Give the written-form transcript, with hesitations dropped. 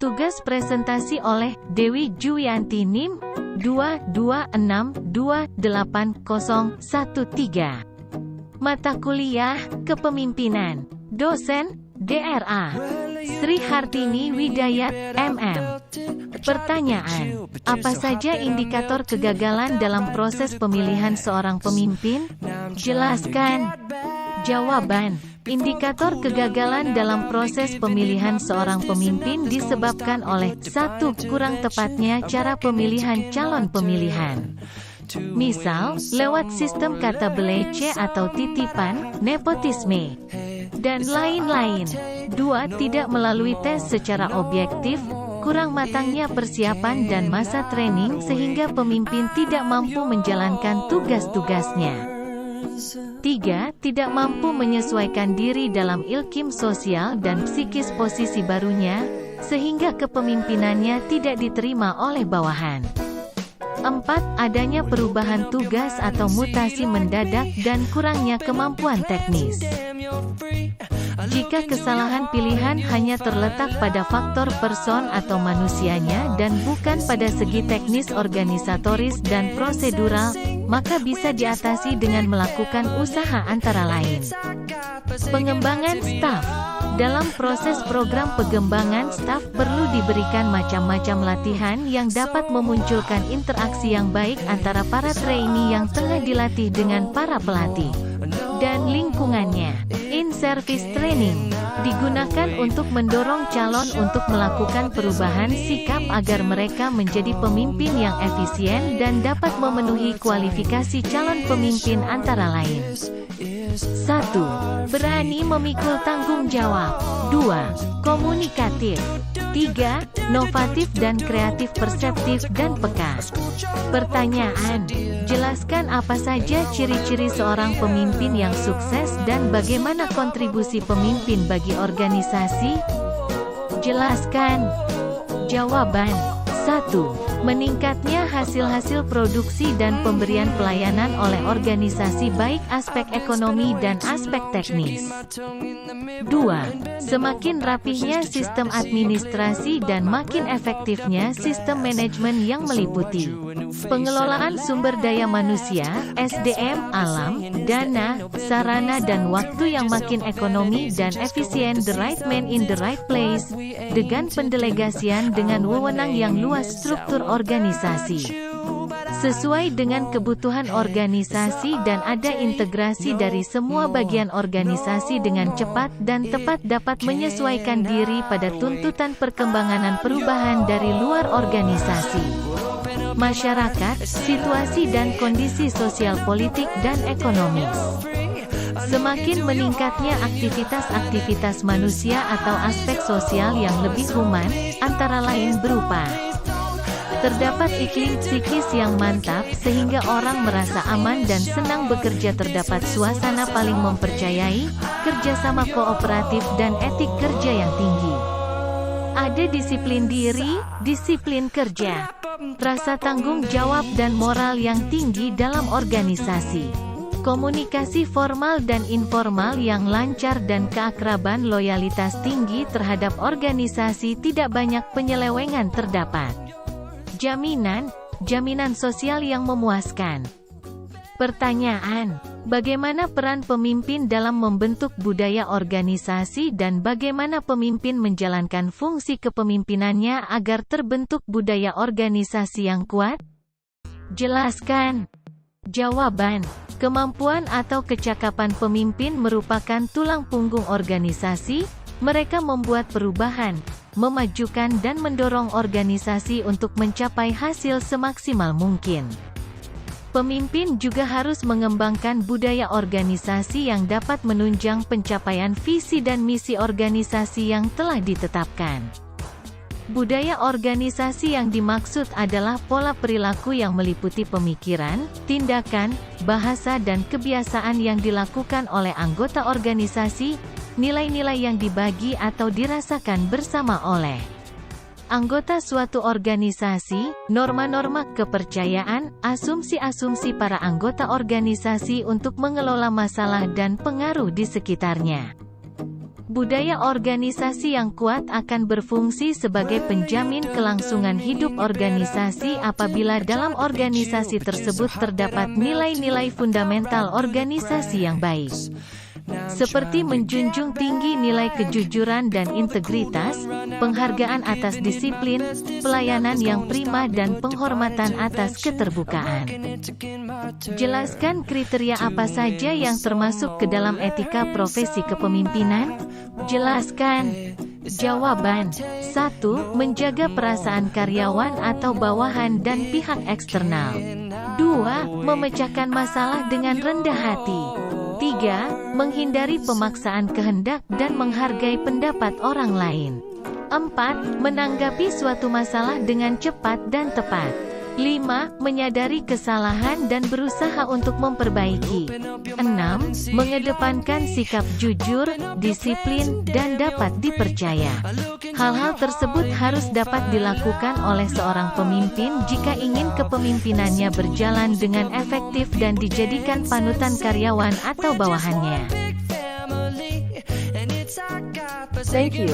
Tugas presentasi oleh Dewi Juwianti NIM 226280013. Mata kuliah Kepemimpinan. Dosen DRA Sri Hartini Widayat MM. Pertanyaan: apa saja indikator kegagalan dalam proses pemilihan seorang pemimpin? Jelaskan. Jawaban: indikator kegagalan dalam proses pemilihan seorang pemimpin disebabkan oleh 1. Kurang tepatnya cara pemilihan calon pemilihan. Misal, lewat sistem kata belece atau titipan, nepotisme, dan lain-lain. 2. Tidak melalui tes secara objektif, kurang matangnya persiapan dan masa training sehingga pemimpin tidak mampu menjalankan tugas-tugasnya. 3. Tidak mampu menyesuaikan diri dalam ilkim sosial dan psikis posisi barunya, sehingga kepemimpinannya tidak diterima oleh bawahan. 4. Adanya perubahan tugas atau mutasi mendadak dan kurangnya kemampuan teknis. Jika kesalahan pilihan hanya terletak pada faktor person atau manusianya dan bukan pada segi teknis organisatoris dan prosedural, maka bisa diatasi dengan melakukan usaha antara lain. Pengembangan staf. Dalam proses program pengembangan staf perlu diberikan macam-macam latihan yang dapat memunculkan interaksi yang baik antara para trainee yang tengah dilatih dengan para pelatih dan lingkungannya. In-service training digunakan untuk mendorong calon untuk melakukan perubahan sikap agar mereka menjadi pemimpin yang efisien dan dapat memenuhi kualifikasi calon pemimpin antara lain. 1. Berani memikul tanggung jawab. 2. Komunikatif. 3. Novatif dan kreatif, perseptif dan peka. Pertanyaan: jelaskan apa saja ciri-ciri seorang pemimpin yang sukses dan bagaimana kontribusi pemimpin bagi organisasi? Jelaskan. Jawaban: 1. Meningkatnya hasil-hasil produksi dan pemberian pelayanan oleh organisasi baik aspek ekonomi dan aspek teknis. 2. Semakin rapihnya sistem administrasi dan makin efektifnya sistem manajemen yang meliputi pengelolaan sumber daya manusia, SDM, alam, dana, sarana dan waktu yang makin ekonomi dan efisien, the right man in the right place, dengan pendelegasian dengan wewenang yang luas struktur organisasi sesuai dengan kebutuhan organisasi dan ada integrasi dari semua bagian organisasi dengan cepat dan tepat dapat menyesuaikan diri pada tuntutan perkembangan perubahan dari luar organisasi, masyarakat, situasi dan kondisi sosial politik dan ekonomis. Semakin meningkatnya aktivitas-aktivitas manusia atau aspek sosial yang lebih human, antara lain berupa terdapat iklim psikis yang mantap sehingga orang merasa aman dan senang bekerja, terdapat suasana paling mempercayai, kerjasama kooperatif dan etik kerja yang tinggi. Ada disiplin diri, disiplin kerja, rasa tanggung jawab dan moral yang tinggi dalam organisasi. Komunikasi formal dan informal yang lancar dan keakraban, loyalitas tinggi terhadap organisasi, tidak banyak penyelewengan terdapat. Jaminan sosial yang memuaskan. Pertanyaan: bagaimana peran pemimpin dalam membentuk budaya organisasi dan bagaimana pemimpin menjalankan fungsi kepemimpinannya agar terbentuk budaya organisasi yang kuat? Jelaskan. Jawaban: kemampuan atau kecakapan pemimpin merupakan tulang punggung organisasi. Mereka membuat perubahan, memajukan dan mendorong organisasi untuk mencapai hasil semaksimal mungkin. Pemimpin juga harus mengembangkan budaya organisasi yang dapat menunjang pencapaian visi dan misi organisasi yang telah ditetapkan. Budaya organisasi yang dimaksud adalah pola perilaku yang meliputi pemikiran, tindakan, bahasa dan kebiasaan yang dilakukan oleh anggota organisasi, nilai-nilai yang dibagi atau dirasakan bersama oleh anggota suatu organisasi, norma-norma kepercayaan, asumsi-asumsi para anggota organisasi untuk mengelola masalah dan pengaruh di sekitarnya. Budaya organisasi yang kuat akan berfungsi sebagai penjamin kelangsungan hidup organisasi apabila dalam organisasi tersebut terdapat nilai-nilai fundamental organisasi yang baik. Seperti menjunjung tinggi nilai kejujuran dan integritas, penghargaan atas disiplin, pelayanan yang prima dan penghormatan atas keterbukaan. Jelaskan kriteria apa saja yang termasuk ke dalam etika profesi kepemimpinan? Jelaskan. Jawaban. 1. Menjaga perasaan karyawan atau bawahan dan pihak eksternal. 2. Memecahkan masalah dengan rendah hati. 3. Menghindari pemaksaan kehendak dan menghargai pendapat orang lain. 4. Menanggapi suatu masalah dengan cepat dan tepat. 5. Menyadari kesalahan dan berusaha untuk memperbaiki. 6. Mengedepankan sikap jujur, disiplin, dan dapat dipercaya. Hal-hal tersebut harus dapat dilakukan oleh seorang pemimpin jika ingin kepemimpinannya berjalan dengan efektif dan dijadikan panutan karyawan atau bawahannya. Thank you.